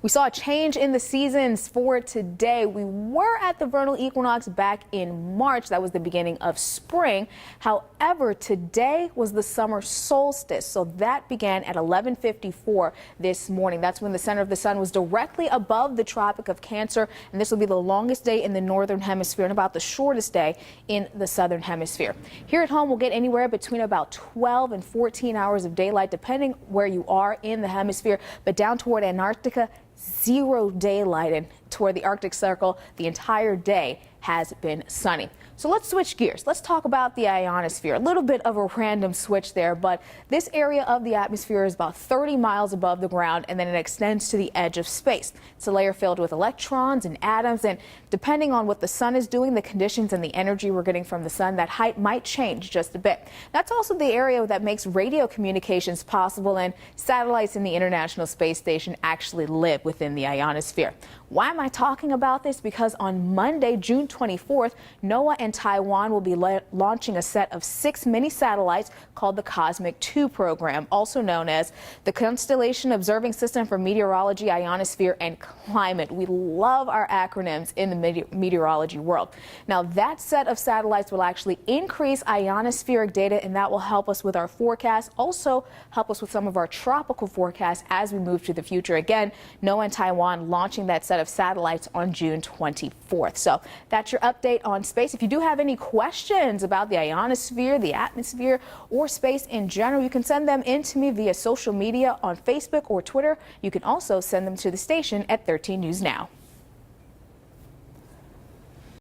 We saw a change in the seasons for today. We were at the vernal equinox back in March. That was the beginning of spring. However, today was the summer solstice. So that began at 11:54 this morning. That's when the center of the sun was directly above the Tropic of Cancer. And this will be the longest day in the northern hemisphere and about the shortest day in the southern hemisphere. Here at home, we'll get anywhere between about 12 and 14 hours of daylight, depending where you are in the hemisphere. But down toward Antarctica, 0 daylight, and toward the Arctic Circle, the entire day has been sunny. So let's switch gears. Let's talk about the ionosphere. A little bit of a random switch there, but this area of the atmosphere is about 30 miles above the ground, and then it extends to the edge of space. It's a layer filled with electrons and atoms, and depending on what the sun is doing, the conditions and the energy we're getting from the sun, that height might change just a bit. That's also the area that makes radio communications possible, and satellites in the International Space Station actually live within the ionosphere. Why am I talking about this? Because on Monday, June 24th, NOAA and Taiwan will be launching a set of 6 mini satellites called the Cosmic 2 program, also known as the Constellation Observing System for Meteorology, Ionosphere, and Climate. We love our acronyms in the meteorology world. Now, that set of satellites will actually increase ionospheric data, and that will help us with our forecast, also help us with some of our tropical forecasts as we move to the future. Again, NOAA and Taiwan launching that set of satellites on June 24th. So that's your update on space. If you do have any questions about the ionosphere, the atmosphere, or space in general, you can send them in to me via social media on Facebook or Twitter. You can also send them to the station at 13 News Now.